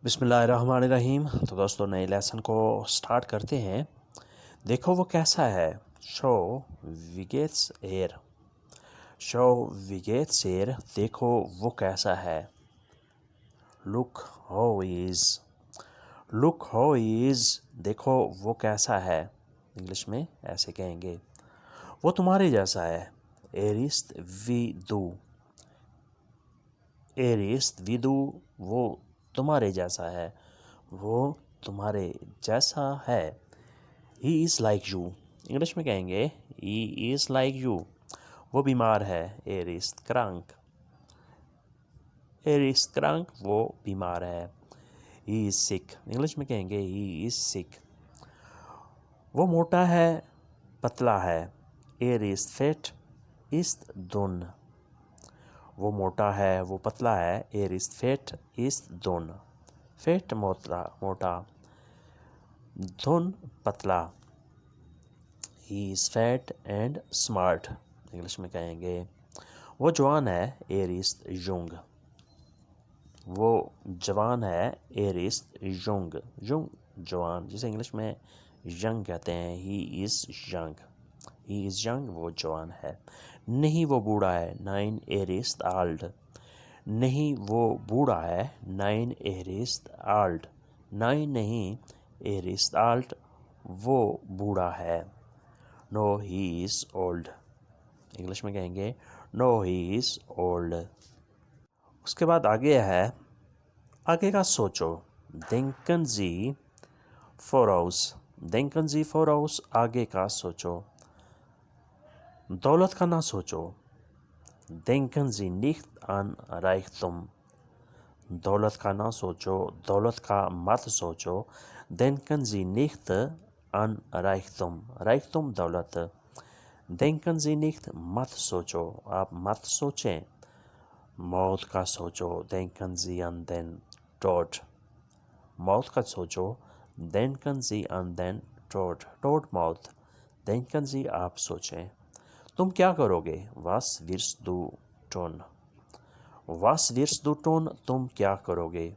बिस्मिल्लाहिर्रहमानिर्रहीम। तो दोस्तों नए लेसन को स्टार्ट करते हैं। देखो वो कैसा है। Show widgets air. Show widgets air. देखो वो कैसा है। Look how is. Look how is. देखो वो कैसा है। इंग्लिश में ऐसे कहेंगे। वो तुम्हारे जैसा है। एरिस्त विदु। एरिस्त विदु। वो तुम्हारे जैसा है। वो तुम्हारे जैसा है। He is like you. English में कहेंगे ही इज़ लाइक यू। वो बीमार है। एर इज़ क्रंक। एर इज़ क्रंक। वो बीमार है। He is sick. इंग्लिश में कहेंगे ही इज़ सिक। वो मोटा है पतला है। एर इज़ फेट इज़ दुन। वो मोटा है वो पतला है। एर इज़ फेट इज़ दुन। फेट मोटा धुन पतला। He is fat and smart. English में कहेंगे वो जवान है। एर इज़ यंग। वो जवान है। एर इज़ यंग। यंग जवान, जिसे इंग्लिश में यंग कहते हैं। He is young. He is young. वो जवान है। नहीं वो बूढ़ा है। नाइन एर इज़ आल्ड। नहीं वो बूढ़ा है। नाइन एर इज़ आल्ड। नाइन नहीं एर इज़ आल्ड। वो बूढ़ा है। No he is old. English में कहेंगे नो ही इज़ ओल्ड। उसके बाद आगे है आगे का सोचो। देंकन जी फोराउस। देंकन जी फोराउस। आगे का सोचो। दौलत का ना सोचो। देंकन जी निख्त अन राइखतुम। दौलत का ना सोचो। दौलत का मत सोचो। देंकन जी निख्त अन राइखतुम। राइखतुम दौलत। देंकन जी निख्त मत सोचो। आप मत सोचें। मौत का सोचो। देंकन जी अन देन टोट। मौत का सोचो। देंकन जी अन देन टोट। टोट मौत। देंकन जी आप सोचें। तुम क्या करोगे। वास विर्स दू टोन। वास विर्स दू टोन। तुम क्या करोगे।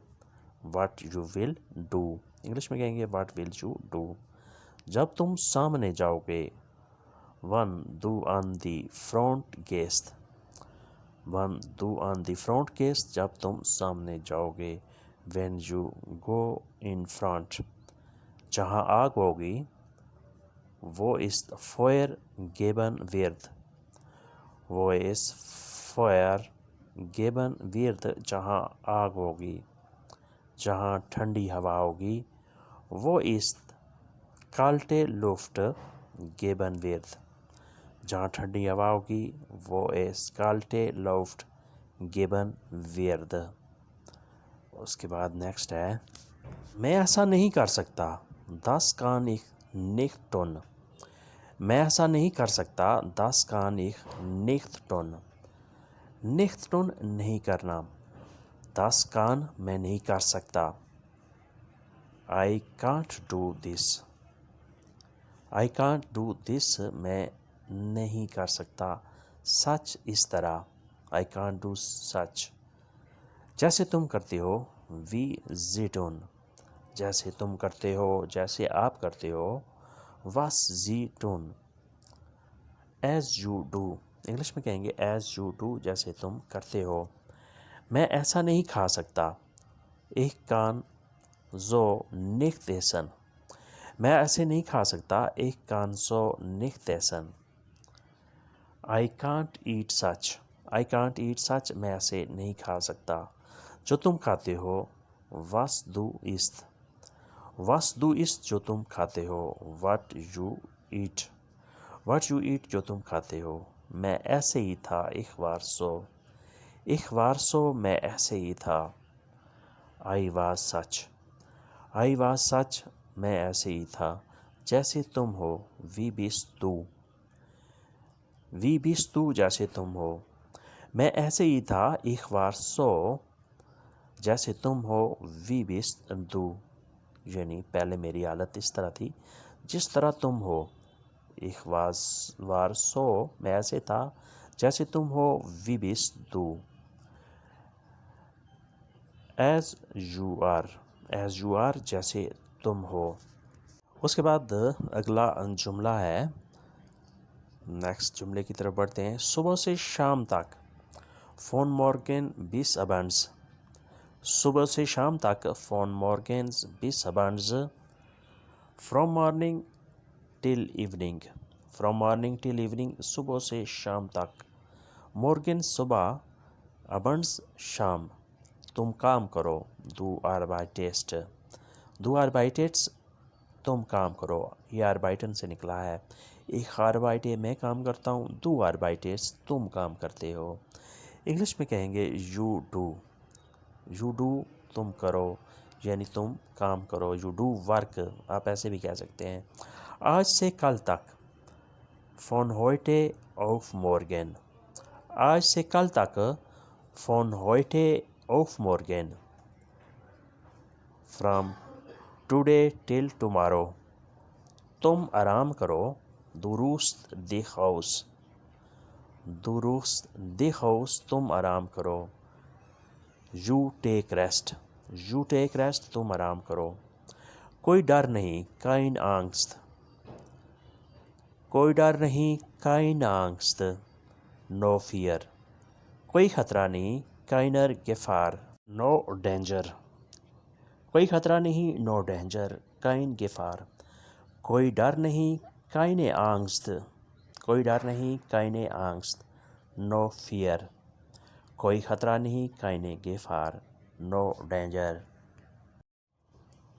What you will do. English में कहेंगे वाट विल यू डू। जब तुम सामने जाओगे। वन दू on the front guest. One दू ऑन दी फ्रंट गेस्ट। जब तुम सामने जाओगे। When you go in front. जहाँ आग होगी। वो इस फायर गेबन विर्द। वो इस फायर गेबन विर्द। जहाँ आग होगी। जहाँ ठंडी हवा होगी। वो इस काल्टे लुफ्ट गेबन विर्द। जहाँ ठंडी हवा होगी। वो इस काल्टे लुफ्ट गेबन विर्द। उसके बाद नेक्स्ट है मैं ऐसा नहीं कर सकता। दस कान ich nicht tun। मैं ऐसा नहीं कर सकता। दस कान ich nicht tun। nicht tun नहीं करना। दस कान मैं नहीं कर सकता। I can't do this। I can't do this मैं नहीं कर सकता। सच इस तरह। I can't do such। जैसे तुम करते हो। वी जीटून। जैसे तुम करते हो। जैसे आप करते हो। वास जी टून। As you do. इंग्लिश में कहेंगे एज यू डू। जैसे तुम करते हो। मैं ऐसा नहीं खा सकता। एक कान जो nicht essen। मैं ऐसे नहीं खा सकता। एक कान जो nicht essen। I can't eat such। I can't eat such मैं ऐसे नहीं खा सकता। जो तुम खाते हो। was du isst। was du isst जो तुम खाते हो। what you eat। what you eat जो तुम खाते हो। मैं ऐसे ही था एक बार सो। एक बार सो मैं ऐसे ही था। I was such। I was such मैं ऐसे ही था। जैसे तुम हो। wie bist du। wie bist du जैसे तुम हो। मैं ऐसे ही था एक बार सो। जैसे तुम हो। wie bist du यानी पहले मेरी हालत इस तरह थी जिस तरह तुम हो। एक बार सो मैं ऐसे था जैसे तुम हो। wie bist du। as you are। As you are, जैसे तुम हो। उसके बाद अगला जुमला है, नेक्स्ट जुमले की तरफ बढ़ते हैं। सुबह से शाम तक फोन मॉर्गन बीस अबंड्स। सुबह से शाम तक फोन मॉर्गन्स बीस अबंड्स। From morning till evening. From morning till evening, सुबह से शाम तक। मॉर्गन सुबह, अबंड्स शाम। तुम काम करो, दू आर्बाइटेस्ट। दू आर्बाइटेट्स, तुम काम करो। ये आर्बाइटन से निकला है। एक आर्बाइटे मैं काम करता हूँ, दू आर्बाइटेट्स तुम काम करते हो। इंग्लिश में कहेंगे यू डू। यू डू तुम करो, यानी तुम काम करो। यू डू वर्क, आप ऐसे भी कह सकते हैं। आज से कल तक, फोन होइटे ऑफ मॉर्गन। आज से कल तक, फोन होइटे ऑफ मॉर्गन। फ्रॉम टुडे टिल टुमारो, तुम आराम करो, दुरुस्त दी हाउस। दुरुस्त दी हाउस, तुम आराम करो। You take rest. You take rest, तुम आराम करो। कोई डर नहीं, काइन आंगस्त। कोई डर नहीं, काइन आंगस्त, नो फियर। कोई खतरा नहीं, काइनर गेफार, नो डेंजर। कोई खतरा नहीं, नो डेंजर, काइन गेफार। कोई डर नहीं, काइने आंगस्त। कोई डर नहीं, काइने आंगस्त, नो फियर। कोई खतरा नहीं, काइने गेफार, नो डेंजर।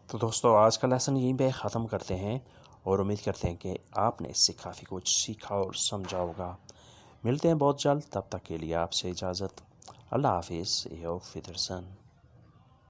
तो दोस्तों, आज का लेसन यहीं पे ख़त्म करते हैं और उम्मीद करते हैं कि आपने इससे काफ़ी कुछ सीखा और समझा होगा। मिलते हैं बहुत जल्द, तब तक के लिए आपसे इजाज़त। अल्लाह हाफिज़। ये फिदरसन।